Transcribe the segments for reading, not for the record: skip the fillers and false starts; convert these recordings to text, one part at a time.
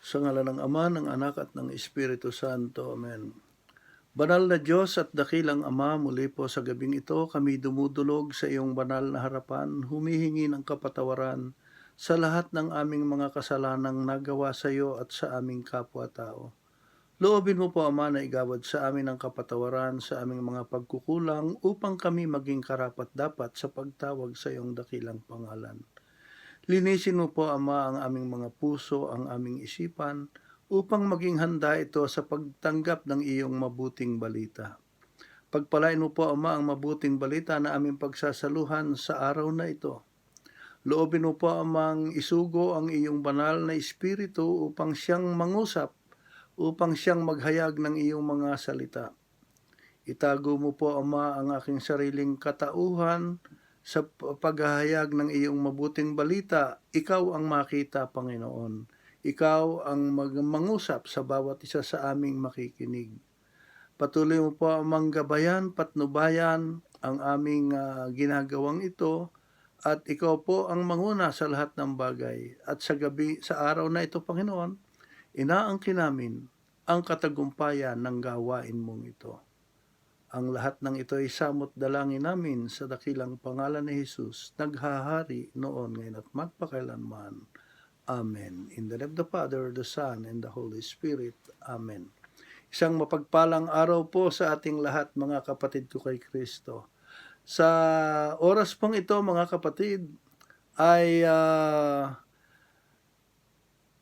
Sa ngalan ng Ama, ng Anak at ng Espiritu Santo. Amen. Banal na Diyos at dakilang Ama, muli po sa gabing ito kami dumudulog sa iyong banal na harapan, humihingi ng kapatawaran sa lahat ng aming mga kasalanang nagawa sa iyo at sa aming kapwa-tao. Loobin mo po, Ama, na igawad sa amin ang kapatawaran sa aming mga pagkukulang upang kami maging karapat-dapat sa pagtawag sa iyong dakilang pangalan. Linisin mo po, Ama, ang aming mga puso, ang aming isipan, upang maging handa ito sa pagtanggap ng iyong mabuting balita. Pagpalain mo po, Ama, ang mabuting balita na aming pagsasaluhan sa araw na ito. Loobin mo po, Amang, isugo ang iyong banal na espiritu upang siyang mangusap, upang siyang maghayag ng iyong mga salita. Itago mo po, Ama, ang aking sariling katauhan sa paghahayag ng iyong mabuting balita. Ikaw ang makita, Panginoon. Ikaw ang mangusap sa bawat isa sa aming makikinig. Patuloy mo po, Amang, gabayan, patnubayan ang aming ginagawang ito, at ikaw po ang manguna sa lahat ng bagay. At sa araw na ito, Panginoon, inaangkin namin ang katagumpayan ng gawain mong ito. Ang lahat ng ito ay samot dalangin namin sa dakilang pangalan ni Jesus, naghahari noon, ngayon at magpakailanman. Amen. In the name of the Father, the Son, and the Holy Spirit. Amen. Isang mapagpalang araw po sa ating lahat, mga kapatid ko kay Kristo. Sa oras pong ito, mga kapatid, ay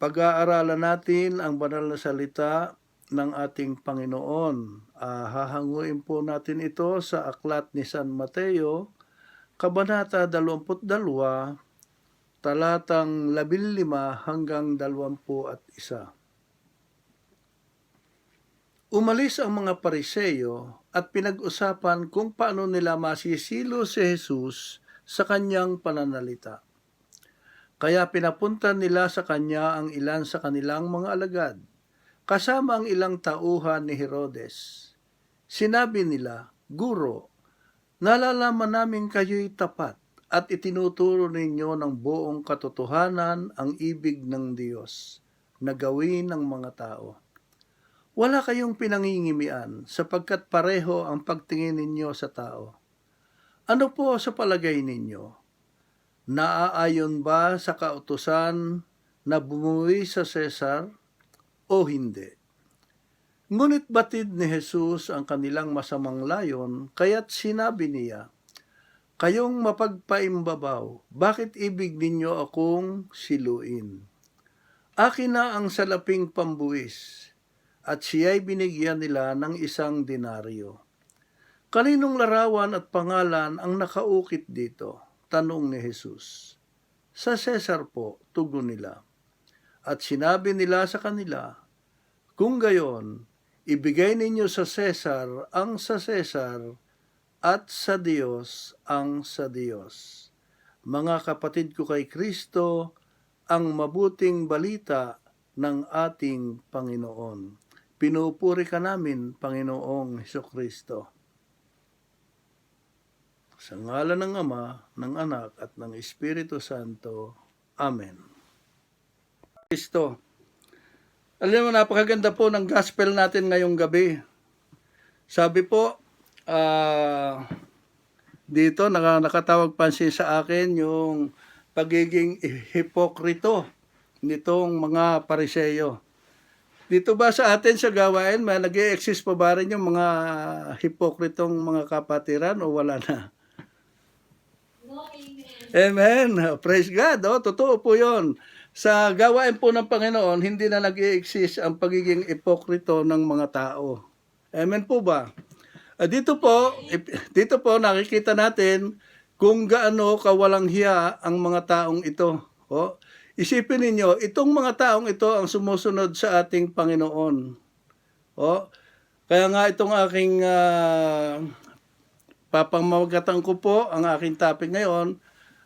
pag-aaralan natin ang banal na salita ng ating Panginoon. Hahanguin po natin ito sa aklat ni San Mateo, Kabanata 22, talatang 15 hanggang 21. Umalis ang mga Pariseyo at pinag-usapan kung paano nila masisilo si Jesus sa kanyang pananalita. Kaya pinapunta nila sa kanya ang ilan sa kanilang mga alagad, kasama ang ilang tauhan ni Herodes. Sinabi nila, Guro, nalalaman namin kayo'y tapat at itinuturo ninyo ng buong katotohanan ang ibig ng Diyos na gawin ng mga tao. Wala kayong pinangingimian sapagkat pareho ang pagtingin ninyo sa tao. Ano po sa palagay ninyo? Naaayon ba sa kautusan na bumuwi sa Cesar o hindi? Ngunit batid ni Jesus ang kanilang masamang layon, kaya't sinabi niya, Kayong mapagpaimbabaw, bakit ibig ninyo akong siluin? Akin na ang salaping pambuwis, at siya'y binigyan nila ng 1 denaryo. Kaninong larawan at pangalan ang nakaukit dito? Tanong ni Jesus. Sa Cesar po, tugon nila. At sinabi nila sa kanila, Kung gayon, ibigay ninyo sa Cesar ang sa Cesar at sa Diyos ang sa Diyos. Mga kapatid ko kay Kristo, ang mabuting balita ng ating Panginoon. Pinupuri ka namin, Panginoong Hesukristo. Sa ngalan ng Ama, ng Anak, at ng Espiritu Santo. Amen. Kristo. Alam mo, napakaganda po ng gospel natin ngayong gabi. Sabi po, dito nakatawag pansin sa akin yung pagiging hipokrito nitong mga Pariseyo. Dito ba sa atin sa gawain, may nag-i-exist pa ba rin yung mga hipokritong mga kapatiran o wala na? No, amen. Amen. Praise God. Totoo po yun. Sa gawain po ng Panginoon, hindi na nag-i-exist ang pagiging hipokrito ng mga tao. Amen po ba? Dito po nakikita natin kung gaano kawalang hiya ang mga taong ito. Isipin ninyo, itong mga taong ito ang sumusunod sa ating Panginoon. Kaya nga itong aking papamagatan ko po, ang aking topic ngayon,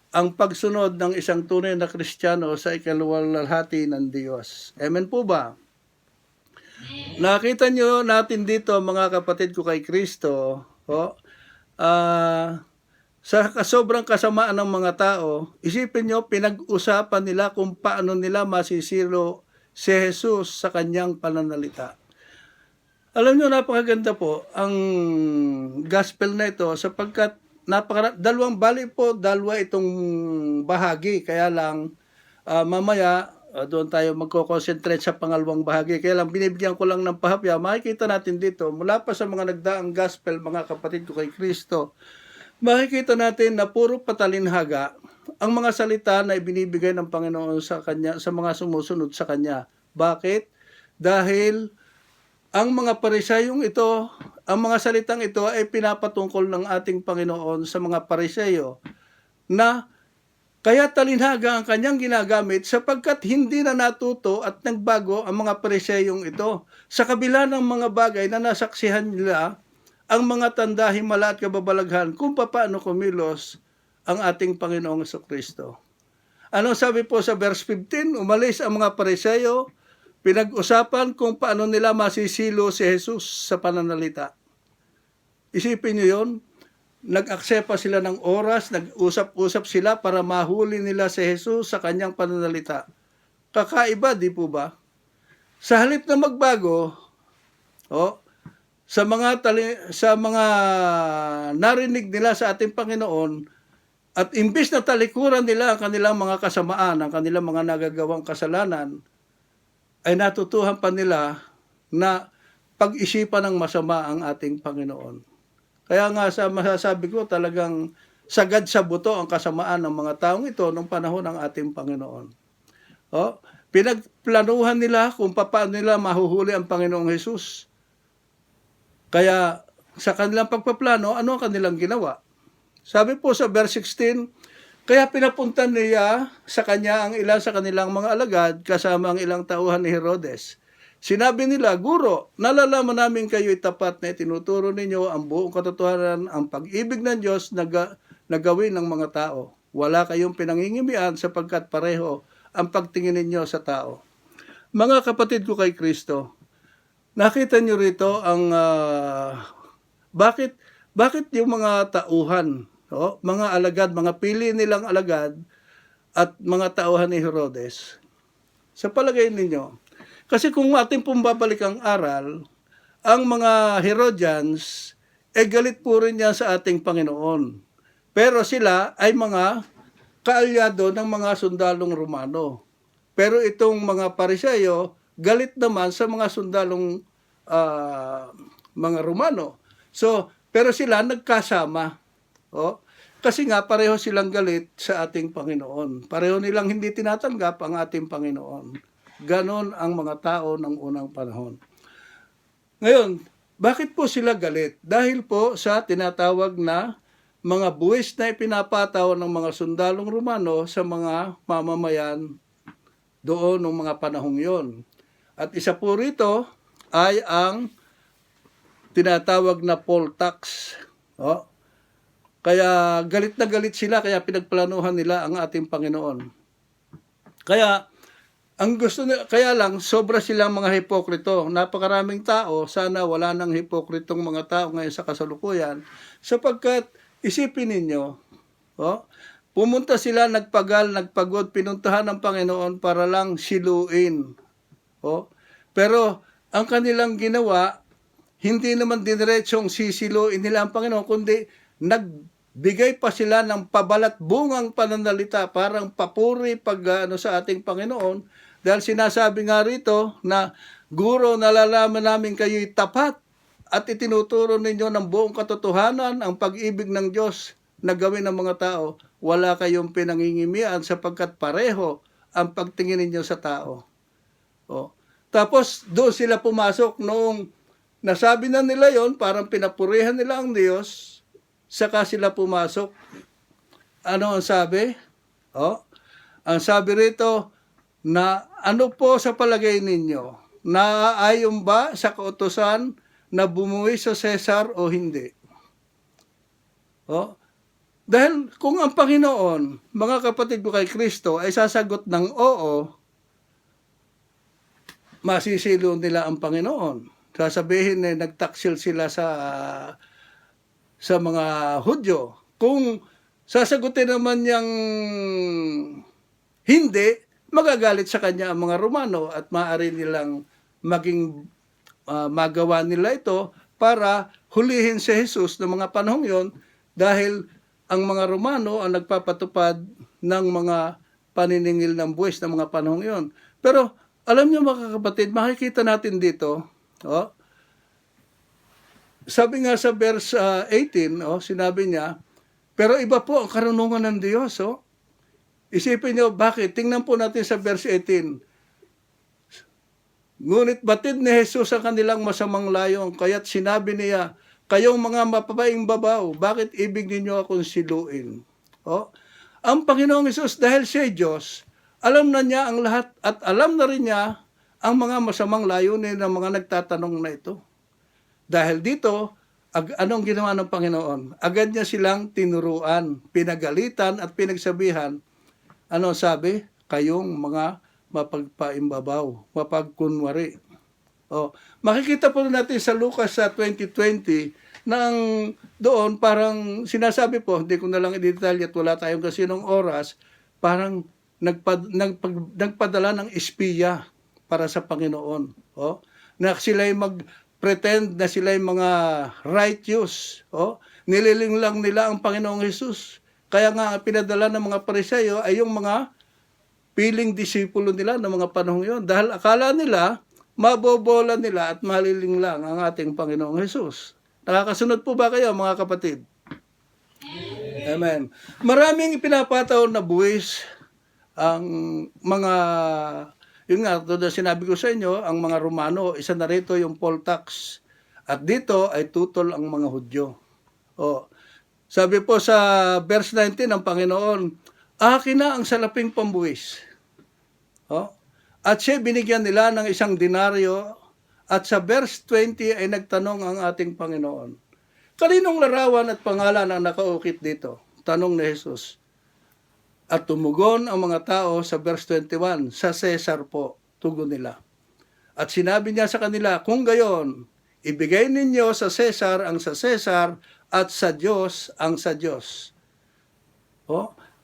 ang pagsunod ng isang tunay na Kristiyano sa ikaluwalhati ng Diyos. Amen po ba? Nakita nyo natin dito, mga kapatid ko kay Kristo, sa sobrang kasamaan ng mga tao, isipin nyo, pinag-usapan nila kung paano nila masisilo si Jesus sa kanyang pananalita. Alam nyo, napakaganda po ang gospel na ito sapagkat dalawang dalawa itong bahagi. Kaya lang, mamaya, doon tayo magko-concentrate sa pangalawang bahagi. Kaya lang, binibigyan ko lang ng pahapya. Makikita natin dito, mula pa sa mga nagdaang gospel, mga kapatid ko kay Kristo, makikita natin na puro patalinhaga ang mga salita na ibinibigay ng Panginoon sa kanya, sa mga sumusunod sa kanya. Bakit? Dahil ang mga Parisayong ito, ang mga salitang ito ay pinapatungkol ng ating Panginoon sa mga Pariseyo na kaya talinhaga ang kanyang ginagamit sapagkat hindi na natuto at nagbago ang mga Pariseyong ito. Sa kabila ng mga bagay na nasaksihan nila, ang mga tanda, himala at kababalaghan kung paano kumilos ang ating Panginoong Jesucristo. Ano sabi po sa verse 15? Umalis ang mga Pariseyo, pinag-usapan kung paano nila masisilo si Jesus sa pananalita. Isipin niyo yon, nag-aksepa sila ng oras, nag-usap-usap sila para mahuli nila si Jesus sa kanyang pananalita. Kakaiba, di po ba? Sa halip na magbago, sa mga narinig nila sa ating Panginoon, at imbis na talikuran nila ang kanilang mga kasamaan, ang kanilang mga nagagawang kasalanan, ay natutuhan pa nila na pag-isipan ng masama ang ating Panginoon. Kaya nga sa masasabi ko, talagang sagad sa buto ang kasamaan ng mga taong ito nung panahon ng ating Panginoon. Pinagplanuhan nila kung paano nila mahuhuli ang Panginoong Hesus. Kaya sa kanilang pagpaplano, ano ang kanilang ginawa? Sabi po sa verse 16, kaya pinapunta niya sa kanya ang ilan sa kanilang mga alagad kasama ang ilang tauhan ni Herodes. Sinabi nila, Guro, nalalaman namin kayo'y tapat na itinuturo ninyo ang buong katotohanan, ang pag-ibig ng Diyos na gawin ng mga tao. Wala kayong pinangingimian sapagkat pareho ang pagtingin ninyo sa tao. Mga kapatid ko kay Kristo, nakita niyo rito ang bakit yung mga tauhan, mga alagad, mga pili nilang alagad at mga tauhan ni Herodes. Sa palagay ninyo, kasi kung ating pong babalik ang aral, ang mga Herodians galit po rin yan sa ating Panginoon. Pero sila ay mga kaalyado ng mga sundalong Romano. Pero itong mga Pariseyo, galit naman sa mga sundalong mga Romano. So, pero sila nagkasama. Kasi nga pareho silang galit sa ating Panginoon. Pareho nilang hindi tinatanggap ang ating Panginoon. Ganon ang mga tao ng unang panahon. Ngayon, bakit po sila galit? Dahil po sa tinatawag na mga buwis na ipinapataw ng mga sundalong Romano sa mga mamamayan doon ng mga panahong yon. At isa po rito ay ang tinatawag na poll tax. Kaya galit na galit sila, kaya pinagplanuhan nila ang ating Panginoon. Kaya kaya lang sobra silang mga hipokrito. Napakaraming tao, sana wala nang hipokritong mga tao ngayon sa kasalukuyan, sapagkat isipin ninyo, pumunta sila, nagpagal, nagpagod, pinuntahan ng Panginoon para lang siluin. Pero ang kanilang ginawa, hindi naman diniretsong sisiluin nila ang Panginoon, kundi nagbigay pa sila ng pabalat bungang pananalita, parang papuri sa ating Panginoon, dahil sinasabi nga rito na, Guro, nalalaman namin kayo'y tapat at itinuturo ninyo ng buong katotohanan ang pag-ibig ng Diyos na gawin ng mga tao. Wala kayong pinangingimian sapagkat pareho ang pagtingin ninyo sa tao. Tapos doon sila pumasok noong nasabi na nila yon, parang pinapurihan nila ang Diyos, saka sila pumasok. Ano ang sabi? Ang sabi rito, na ano po sa palagay ninyo? Naaayon ba sa kautusan na bumuwi sa Cesar o hindi? Dahil kung ang Panginoon, mga kapatid ko kay Kristo, ay sasagot ng oo, masisilo nila ang Panginoon. Sasabihin na nagtaksil sila sa mga Hudyo. Kung sasagutin naman niyang hindi, magagalit sa kanya ang mga Romano at maaari nilang maging magawa nila ito para hulihin si Jesus ng mga panahong yon dahil ang mga Romano ang nagpapatupad ng mga paniningil ng buwis ng mga panahong yon. Pero alam niyo mga kapatid, makikita natin dito, sabi nga sa verse 18, sinabi niya, pero iba po ang karunungan ng Diyos. Isipin niyo, bakit? Tingnan po natin sa verse 18. Ngunit batid ni Jesus ang kanilang masamang layong, kaya't sinabi niya, kayong mga mapapaing babaw, bakit ibig ninyo akong siluin? Ang Panginoong Jesus, dahil siya Diyos, alam na niya ang lahat at alam na rin niya ang mga masamang layunin ng mga nagtatanong na ito. Dahil dito, anong ginawa ng Panginoon? Agad niya silang tinuruan, pinagalitan at pinagsabihan. Ano sabi? Kayong mga mapagpaimbabaw, mapagkunwari. Makikita po natin sa Lucas 20:20 na doon parang sinasabi po, hindi ko na lang i-detalye at wala tayong kasinong oras, parang nagpadala ng espiya para sa Panginoon. Na sila'y pretend na sila'y mga righteous. Nililing lang nila ang Panginoong Jesus. Kaya nga pinadala ng mga Pariseo ay yung mga piling disipulo nila ng mga panahong yon. Dahil akala nila, mabobola nila at maliling lang ang ating Panginoong Jesus. Nakakasunod po ba kayo mga kapatid? Amen. Maraming ipinapataw na buwis ang mga, yun nga, doon sinabi ko sa inyo, ang mga Romano, isa na rito yung poll tax. At dito ay tutol ang mga Hudyo. Sabi po sa verse 19 ng Panginoon, akin na ang salaping pambuwis. At siya binigyan nila ng 1 denaryo. At sa verse 20 ay nagtanong ang ating Panginoon, kaninong larawan at pangalan ang nakaukit dito? Tanong ni Jesus. At tumugon ang mga tao sa verse 21, sa Cesar po, tugon nila. At sinabi niya sa kanila, kung gayon, ibigay ninyo sa Cesar ang sa Cesar at sa Diyos ang sa Diyos.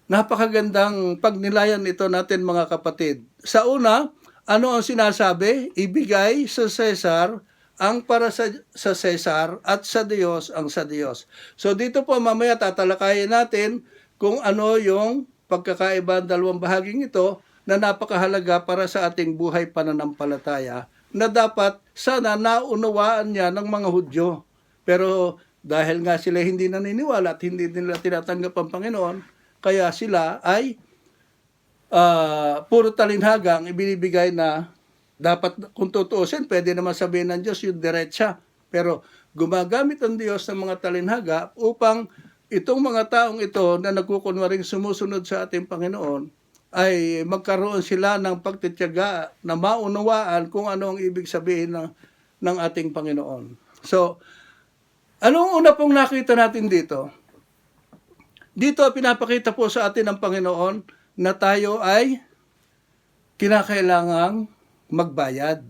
Napakagandang pagnilayan ito natin mga kapatid. Sa una, ano ang sinasabi? Ibigay sa Cesar ang para sa Cesar at sa Diyos ang sa Diyos. So dito po mamaya tatalakayin natin kung ano yung pagkakaiba ng dalawang bahaging ito na napakahalaga para sa ating buhay pananampalataya na dapat sana naunawaan niya ng mga Hudyo. Pero dahil nga sila hindi naniniwala at hindi nila tinatanggap ang Panginoon, kaya sila ay puro talinhaga ang ibinibigay na dapat kung tutuusin, pwede naman sabihin ng Diyos yung diretsa. Pero gumagamit ang Diyos ng mga talinhaga upang itong mga taong ito na nagkukunwaring sumusunod sa ating Panginoon ay magkaroon sila ng pagtitiyaga na maunawaan kung ano ang ibig sabihin ng ating Panginoon. So, anong una pong nakita natin dito? Dito pinapakita po sa atin ng Panginoon na tayo ay kinakailangang magbayad.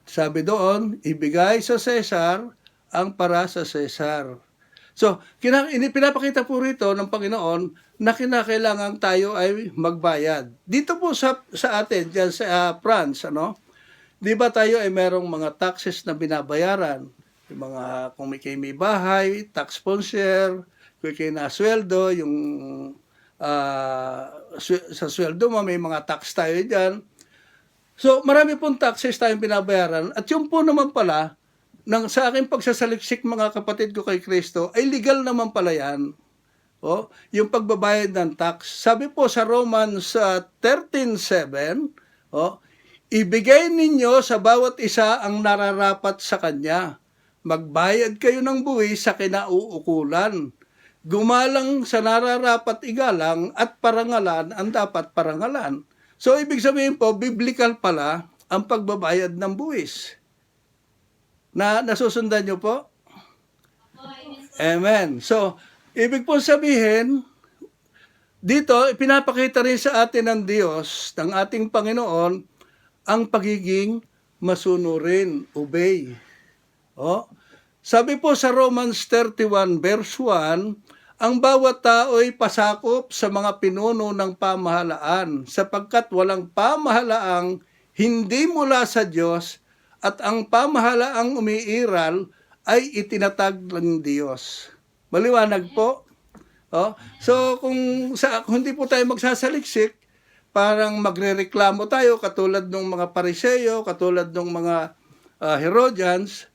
Sabi doon, ibigay sa Cesar ang para sa Cesar. So, pinapakita po rito ng Panginoon na kinakailangan tayo ay magbayad. Dito po sa atin, dyan sa France, di ba tayo ay merong mga taxes na binabayaran? Yung mga, kung may bahay, tax sponsor, kung kayo nasweldo, yung sa sweldo mo, may mga tax tayo dyan. So, marami pong taxes tayong binabayaran. At yung po naman pala, sa aking pagsasaliksik mga kapatid ko kay Kristo, ay legal naman pala yan. Yung pagbabayad ng tax. Sabi po sa Romans 13:7, ibigay ninyo sa bawat isa ang nararapat sa kanya. Magbayad kayo ng buwis sa kinauukulan. Gumalang sa nararapat igalang at parangalan ang dapat parangalan. So, ibig sabihin po, biblical pala ang pagbabayad ng buwis. Nasusundan nyo po? Amen. So, ibig po sabihin, dito, pinapakita rin sa atin ng Diyos, ng ating Panginoon, ang pagiging masunurin, obey. Sabi po sa Romans 31 verse 1, ang bawat tao ay pasakop sa mga pinuno ng pamahalaan sapagkat walang pamahalaang hindi mula sa Diyos at ang pamahalaang umiiral ay itinatag ng Diyos. Maliwanag po? Oh, so kung hindi po tayo magsasaliksik, parang magrereklamo tayo katulad ng mga Pariseo, katulad ng mga Herodians,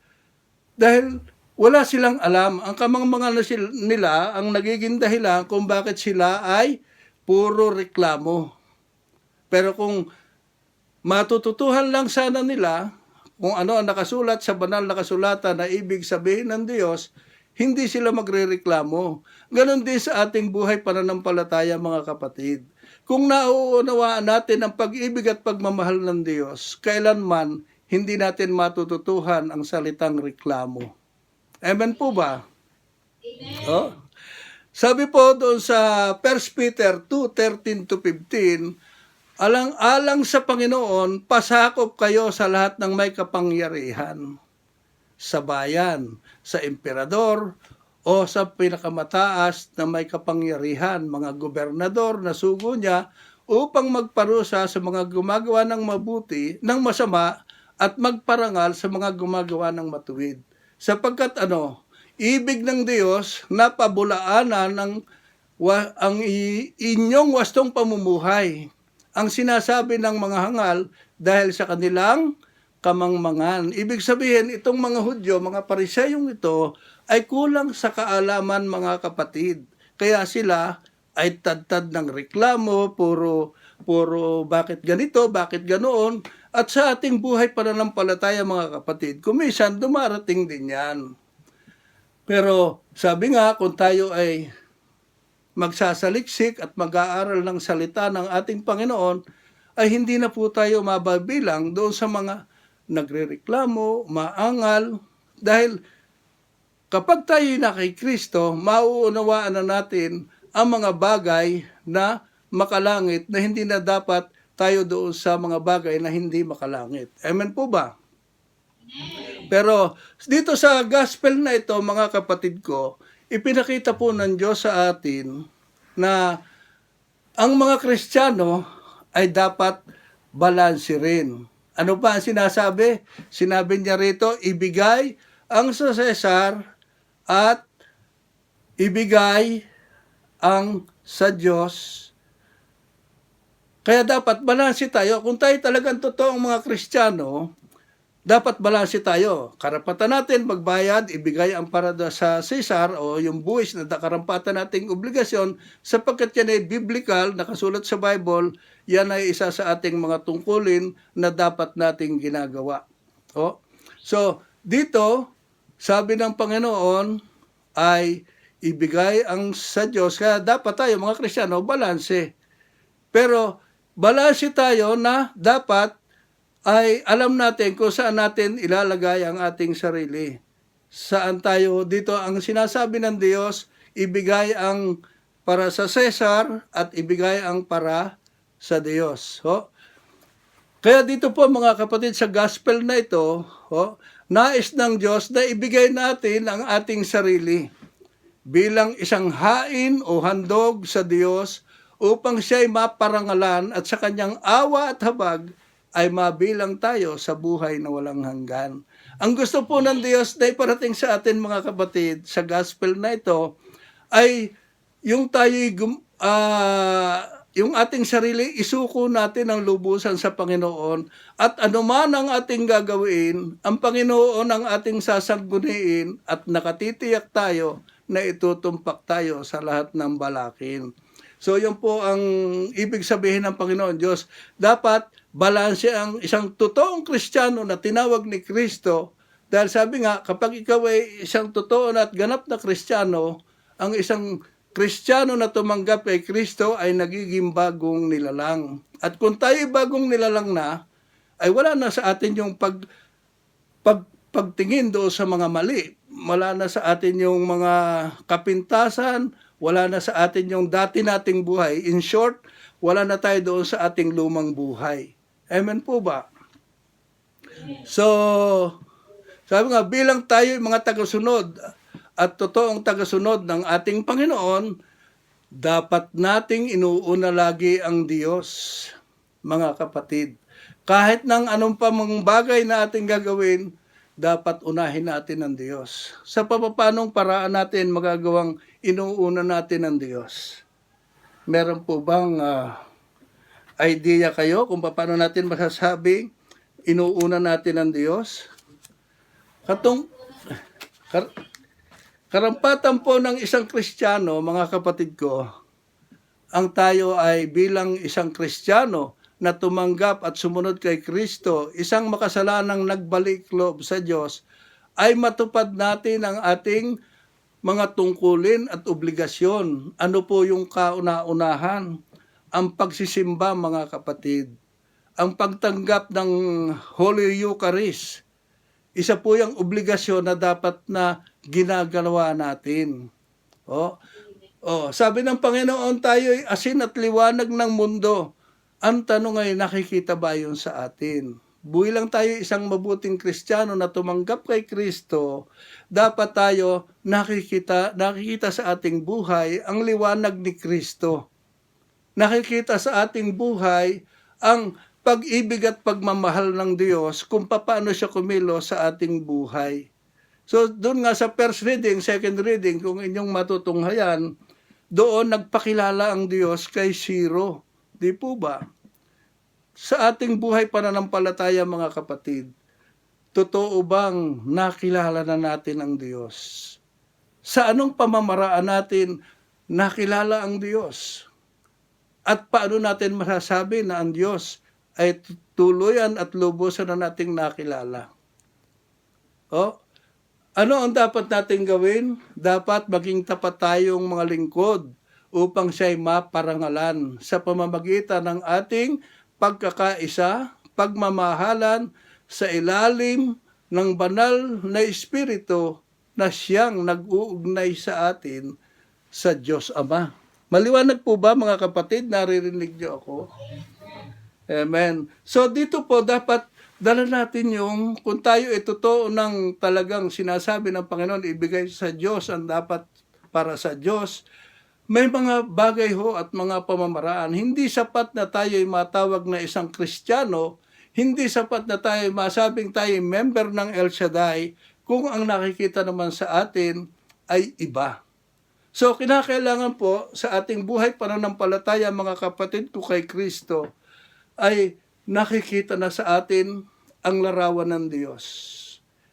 dahil wala silang alam. Ang kamangmangan nila ang nagiging dahilan kung bakit sila ay puro reklamo. Pero kung matututuhan lang sana nila kung ano ang nakasulat sa banal na kasulatan na ibig sabihin ng Diyos, hindi sila magrereklamo. Ganon din sa ating buhay pananampalataya, mga kapatid. Kung nauunawaan natin ang pag-ibig at pagmamahal ng Diyos, kailanman hindi natin matututuhan ang salitang reklamo. Amen po ba? Amen. Oh? Sabi po doon sa 1 Peter 2:13-15, alang-alang sa Panginoon, pasakop kayo sa lahat ng may kapangyarihan. Sa bayan, sa emperador, o sa pinakamataas na may kapangyarihan, mga gobernador na sugo niya, upang magparusa sa mga gumagawa ng mabuti, ng masama, at magparangal sa mga gumagawa ng matuwid. Sapagkat ibig ng Diyos na pabulaanan ang inyong wastong pamumuhay. Ang sinasabi ng mga hangal dahil sa kanilang kamangmangan. Ibig sabihin, itong mga Hudyo, mga Pariseyong ito, ay kulang sa kaalaman, mga kapatid. Kaya sila ay tad-tad ng reklamo, puro bakit ganito, bakit ganoon. At sa ating buhay pananampalataya, mga kapatid, kumisan dumarating din yan. Pero sabi nga, kung tayo ay magsasaliksik at mag-aaral ng salita ng ating Panginoon, ay hindi na po tayo mababilang doon sa mga nagrereklamo, maangal, dahil kapag tayo na kay Kristo, mauunawaan na natin ang mga bagay na makalangit na hindi na dapat tayo doon sa mga bagay na hindi makalangit. Amen po ba? Pero dito sa gospel na ito, mga kapatid ko, ipinakita po ng Diyos sa atin na ang mga Kristiyano ay dapat balanse rin. Ano pa ang sinasabi? Sinabi niya rito, ibigay ang sa Cesar at ibigay ang sa Diyos. Kaya dapat balanse tayo. Kung tayo talagang totoong mga Kristiyano, dapat balanse tayo. Karapatan natin magbayad, ibigay ang para sa Cesar o yung buwis na karampatan nating obligasyon sapagkat yan ay biblical, nakasulat sa Bible, yan ay isa sa ating mga tungkulin na dapat nating ginagawa. So, dito, sabi ng Panginoon ay ibigay ang sa Diyos. Kaya dapat tayo mga Kristiyano, balanse. Pero balanse tayo na dapat ay alam natin kung saan natin ilalagay ang ating sarili. Saan tayo dito ang sinasabi ng Diyos, ibigay ang para sa Cesar at ibigay ang para sa Diyos. Kaya dito po mga kapatid sa gospel na ito, nais ng Diyos na ibigay natin ang ating sarili bilang isang hain o handog sa Diyos upang siya'y maparangalan at sa kanyang awa at habag ay mabilang tayo sa buhay na walang hanggan. Ang gusto po ng Diyos na iparating sa atin mga kapatid sa gospel na ito ay yung yung ating sarili isuko natin ang lubusan sa Panginoon at anuman ang ating gagawin, ang Panginoon ang ating sasangguniin at nakatitiyak tayo na itutumpak tayo sa lahat ng balakin. So yun po ang ibig sabihin ng Panginoon Diyos. Dapat balanse ang isang totoong Kristiyano na tinawag ni Kristo. Dahil sabi nga, kapag ikaw ay isang totoo at ganap na Kristiyano, ang isang Kristiyano na tumanggap kay Kristo ay nagiging bagong nilalang. At kung tayo bagong nilalang na, ay wala na sa atin yung pagtingin doon sa mga mali. Wala na sa atin yung mga kapintasan, wala na sa atin yung dati nating buhay. In short, wala na tayo doon sa ating lumang buhay. Amen po ba? So, sabi nga, bilang tayo mga tagasunod, at totoong tagasunod ng ating Panginoon, dapat nating inuuna lagi ang Diyos, mga kapatid. Kahit ng anong pa mang bagay na ating gagawin, dapat unahin natin ang Diyos. Sa papapanong paraan natin magagawang inuuna natin ang Diyos? Meron po bang idea kayo kung paano natin masasabi inuuna natin ang Diyos? Karampatan po ng isang Kristiyano, mga kapatid ko, ang tayo ay bilang isang Kristiyano na tumanggap at sumunod kay Kristo, isang makasalanang nagbalik loob sa Diyos, ay matupad natin ang ating mga tungkulin at obligasyon. Ano po yung kauna-unahan? Ang pagsisimba, mga kapatid. Ang pagtanggap ng Holy Eucharist. Isa po yung obligasyon na dapat na ginagawa natin. Sabi ng Panginoon, tayo ay asin at liwanag ng mundo. Ang tanong ay, nakikita ba yun sa atin? Bilang tayo isang mabuting Kristiyano na tumanggap kay Kristo, dapat tayo nakikita sa ating buhay ang liwanag ni Kristo. Nakikita sa ating buhay ang pag-ibig at pagmamahal ng Diyos kung paano siya kumilos sa ating buhay. So doon nga sa first reading, second reading, kung inyong matutunghayan, doon nagpakilala ang Diyos kay Ciro. Di po ba? Sa ating buhay pananampalataya, mga kapatid, totoo bang nakilala na natin ang Diyos? Sa anong pamamaraan natin nakilala ang Diyos? At paano natin masasabi na ang Diyos ay tuluyan at lubusan na nating nakilala? Ano ang dapat nating gawin? Dapat maging tapat tayong mga lingkod upang siya'y maparangalan sa pamamagitan ng ating pagkakaisa, pagmamahalan sa ilalim ng banal na Espiritu na siyang nag-uugnay sa atin sa Diyos Ama. Maliwanag po ba, mga kapatid? Naririnig niyo ako? Amen. So dito po dapat dala natin yung, kung tayo ay totoo ng talagang sinasabi ng Panginoon, ibigay sa Diyos ang dapat para sa Diyos, may mga bagay ho at mga pamamaraan. Hindi sapat na tayo ay matawag na isang Kristiyano, hindi sapat na tayo masabing tayo ay member ng El Shaddai, kung ang nakikita naman sa atin ay iba. So kinakailangan po sa ating buhay pananampalataya, mga kapatid ko kay Kristo, ay nakikita na sa atin ang larawan ng Diyos.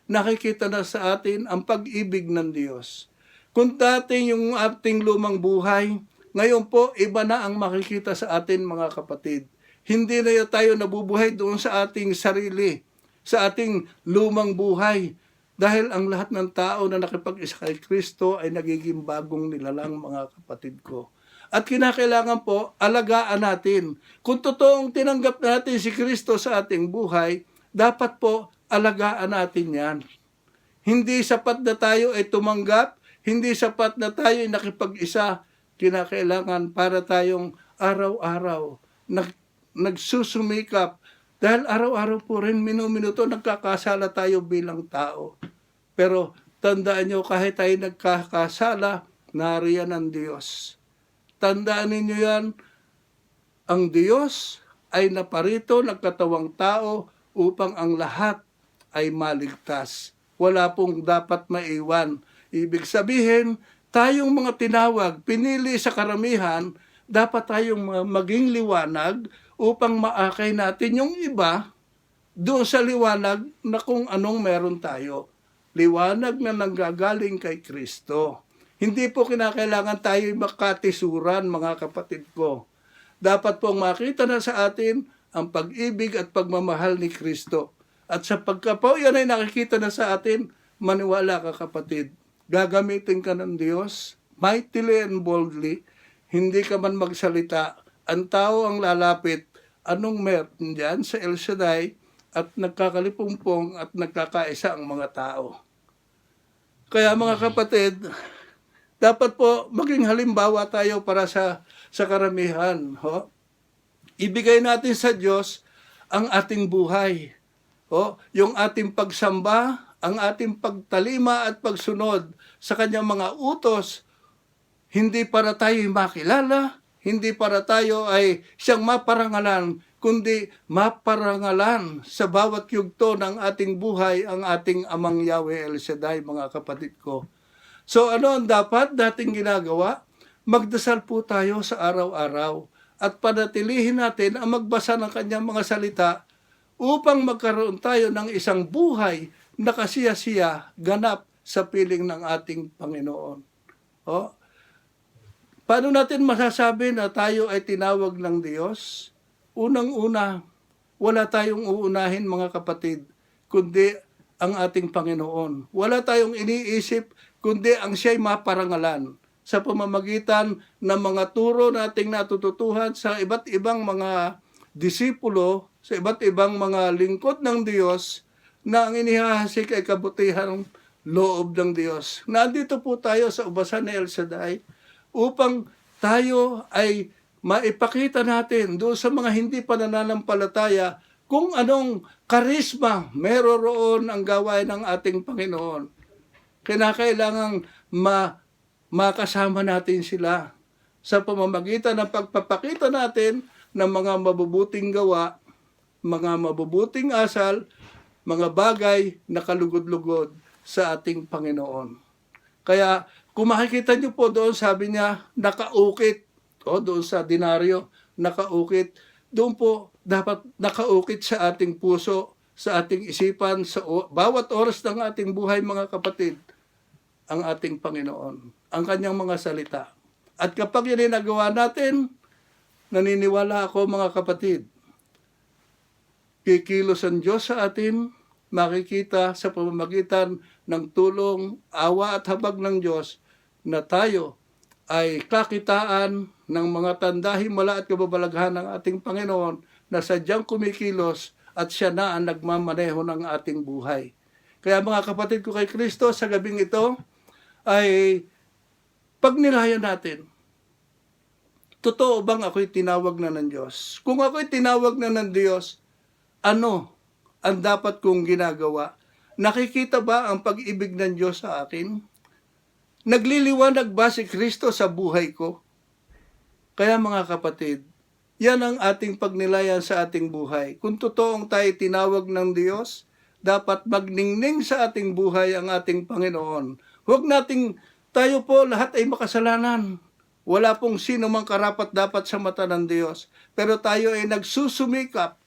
Nakikita na sa atin ang pag-ibig ng Diyos. Kung dati yung ating lumang buhay, ngayon po iba na ang makikita sa atin, mga kapatid. Hindi na tayo nabubuhay doon sa ating sarili, sa ating lumang buhay. Dahil ang lahat ng tao na nakipag-isa kay Kristo ay nagiging bagong nilalang, mga kapatid ko. At kinakailangan po, alagaan natin. Kung totoong tinanggap natin si Kristo sa ating buhay, dapat po alagaan natin yan. Hindi sapat na tayo ay tumanggap, hindi sapat na tayo ay nakipag-isa. Kinakailangan para tayong araw-araw nagsusumikap. Dahil araw-araw po rin, minuminuto, nagkakasala tayo bilang tao. Pero tandaan nyo, kahit tayo nagkakasala, nariyan ang Diyos. Tandaan ninyo yan, ang Diyos ay naparito, nagkatawang tao, upang ang lahat ay maligtas. Wala pong dapat maiwan. Ibig sabihin, tayong mga tinawag, pinili sa karamihan, dapat tayong maging liwanag upang maakay natin yung iba doon sa liwanag na kung anong meron tayo. Liwanag na nanggagaling kay Kristo. Hindi po kinakailangan tayo makatisuran, mga kapatid ko. Dapat pong makita na sa atin ang pag-ibig at pagmamahal ni Kristo. At sa pagkapo yan ay nakikita na sa atin, maniwala ka, kapatid. Gagamitin ka ng Diyos, mightily and boldly, hindi ka man magsalita. Ang tao ang lalapit, anong meron dyan sa El Shaddai, at nagkakalipumpong at nagkakaisa ang mga tao. Kaya mga kapatid, dapat po maging halimbawa tayo para sa karamihan. Ibigay natin sa Diyos ang ating buhay. Yung ating pagsamba ang ating pagtalima at pagsunod sa kanyang mga utos, hindi para tayo makilala, hindi para tayo ay siyang maparangalan, kundi maparangalan sa bawat yugto ng ating buhay ang ating Amang Yahweh El Shaddai, mga kapatid ko. So ano ang dapat dating ginagawa? Magdasal po tayo sa araw-araw at panatilihin natin ang magbasa ng kanyang mga salita upang magkaroon tayo ng isang buhay na kasiya-siya ganap sa piling ng ating Panginoon. O, paano natin masasabi na tayo ay tinawag ng Diyos? Unang-una, wala tayong uunahin, mga kapatid, kundi ang ating Panginoon. Wala tayong iniisip kundi ang siya'y maparangalan sa pamamagitan ng mga turo nating natututuhan sa iba't ibang mga disipulo, sa iba't ibang mga lingkod ng Diyos na ang inihahasik ay kabutihang loob ng Diyos. Nandito po tayo sa ubasan ni El Shaddai upang tayo ay maipakita natin doon sa mga hindi pa nananampalataya kung anong karisma meron roon ang gawain ng ating Panginoon. Kinakailangang makasama natin sila sa pamamagitan ng pagpapakita natin ng mga mabubuting gawa, mga mabubuting asal, mga bagay na kalugod-lugod sa ating Panginoon. Kaya kung makikita niyo po doon, sabi niya, nakaukit, doon sa denaryo, nakaukit, doon po dapat nakaukit sa ating puso, sa ating isipan, sa bawat oras ng ating buhay, mga kapatid, ang ating Panginoon, ang kanyang mga salita. At kapag yan ay nagawa natin, naniniwala ako, mga kapatid, kikilos ang Diyos sa atin, makikita sa pamamagitan ng tulong, awa at habag ng Diyos na tayo ay kakitaan ng mga tanda, himala at kababalaghan ng ating Panginoon na sadyang kumikilos at siya na ang nagmamaneho ng ating buhay. Kaya mga kapatid ko kay Kristo, sa gabing ito ay pagnilayan natin. Totoo bang ako'y tinawag na ng Diyos? Kung ako'y tinawag na ng Diyos, ano ang dapat kong ginagawa? Nakikita ba ang pag-ibig ng Diyos sa akin? Nagliliwanag ba si Kristo sa buhay ko? Kaya mga kapatid, yan ang ating pagnilayan sa ating buhay. Kung totoong tayo tinawag ng Diyos, dapat magningning sa ating buhay ang ating Panginoon. Huwag nating tayo po lahat ay makasalanan. Wala pong sino mang karapat dapat sa mata ng Diyos. Pero tayo ay nagsusumikap.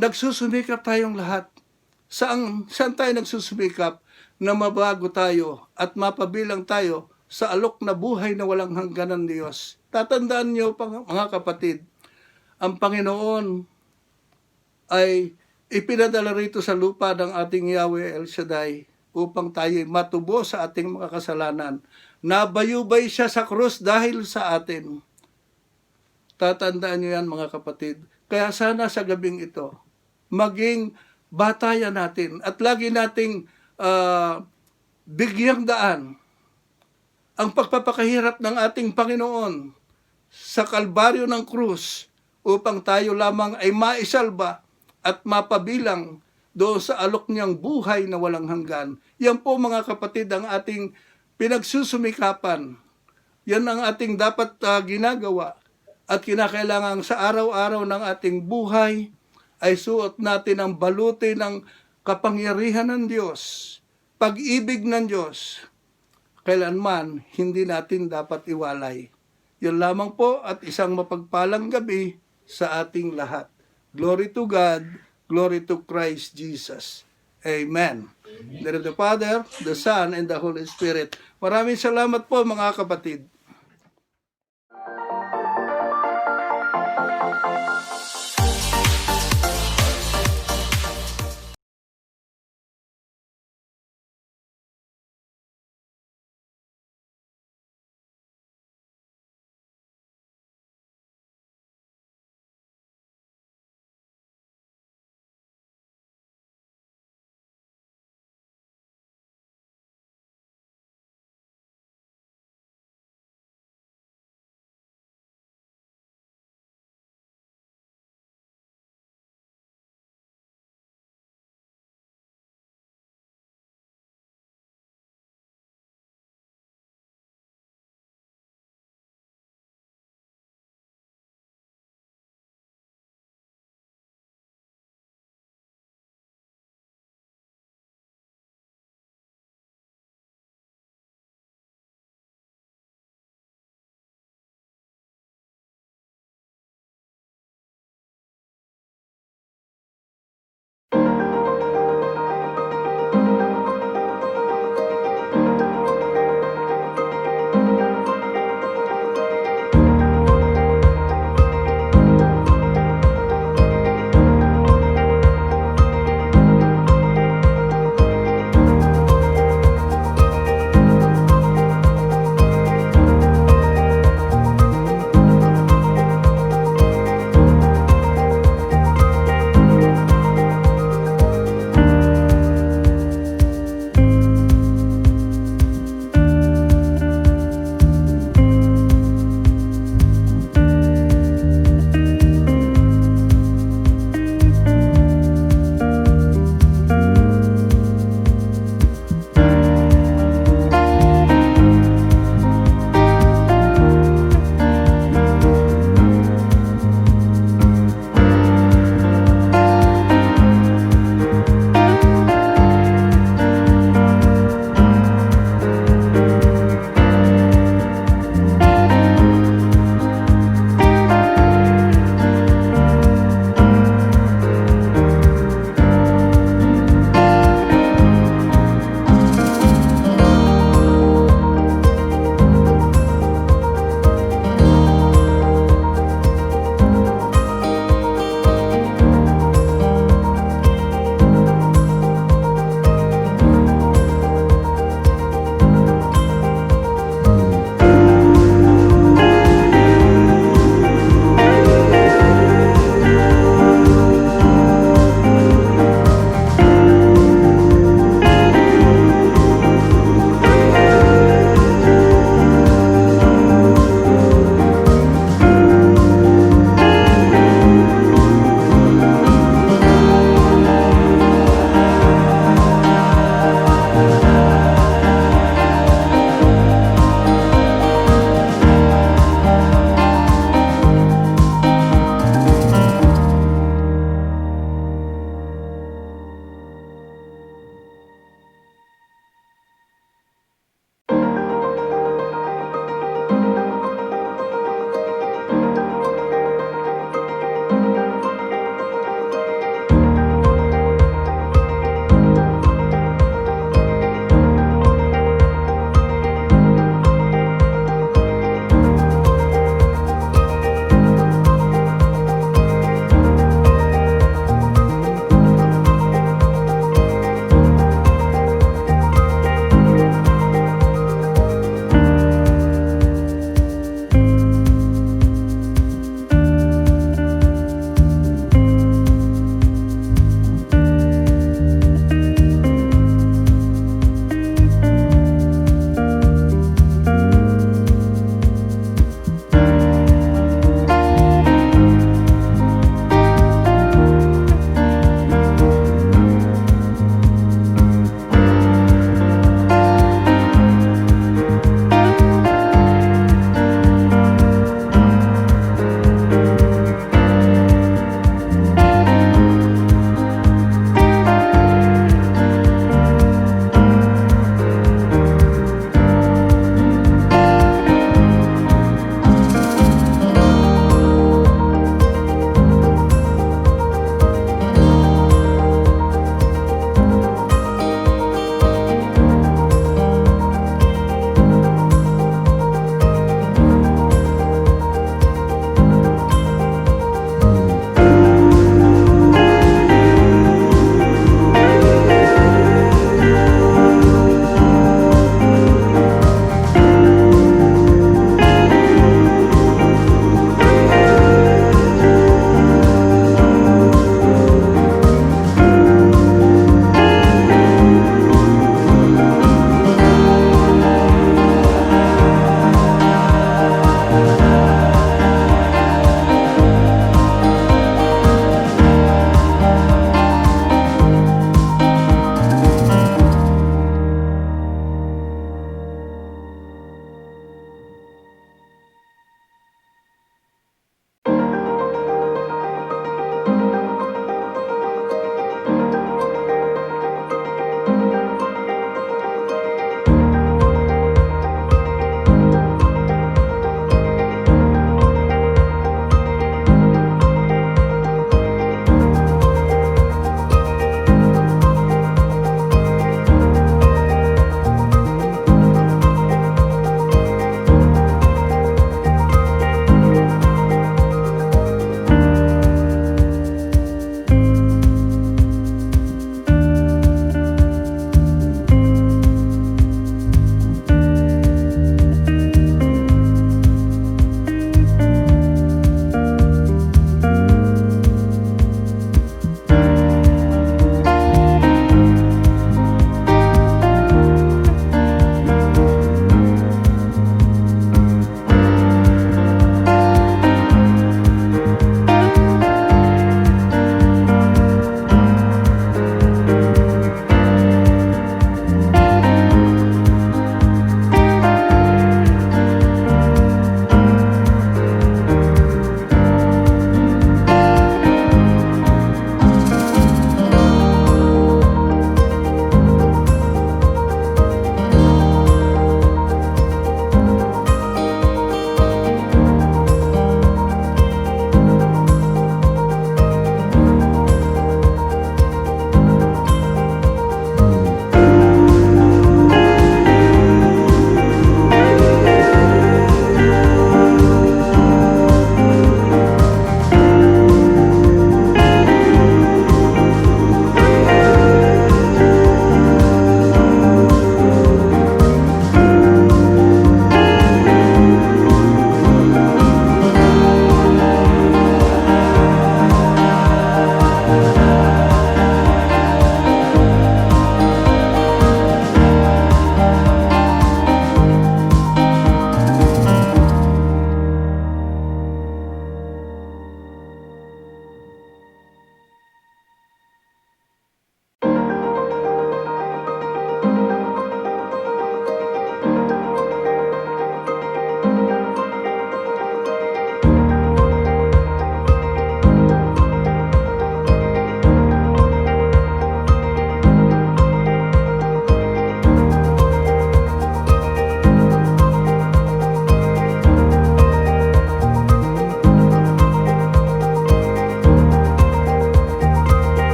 Nagsusumikap tayong lahat. Saan tayo nagsusumikap? Na mabago tayo at mapabilang tayo sa alok na buhay na walang hangganan ng Diyos. Tatandaan niyo, mga kapatid, ang Panginoon ay ipinadala rito sa lupa ng ating Yahweh El Shaddai upang tayo matubo sa ating mga kasalanan. Nabayubay siya sa krus dahil sa atin. Tatandaan niyo yan, mga kapatid. Kaya sana sa gabing ito, maging batayan natin at lagi nating bigyang daan ang pagpapakahirap ng ating Panginoon sa kalbaryo ng krus upang tayo lamang ay maisalba at mapabilang doon sa alok niyang buhay na walang hanggan. Yan po, mga kapatid, ang ating pinagsusumikapan. Yan ang ating dapat ginagawa at kinakailangan sa araw-araw ng ating buhay ay suot natin ang baluti ng kapangyarihan ng Diyos, pag-ibig ng Diyos, kailanman hindi natin dapat iwalay. Yan lamang po at isang mapagpalang gabi sa ating lahat. Glory to God, glory to Christ Jesus. Amen. In the name of the Father, the Son, and the Holy Spirit. Maraming salamat po, mga kapatid.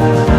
Amen.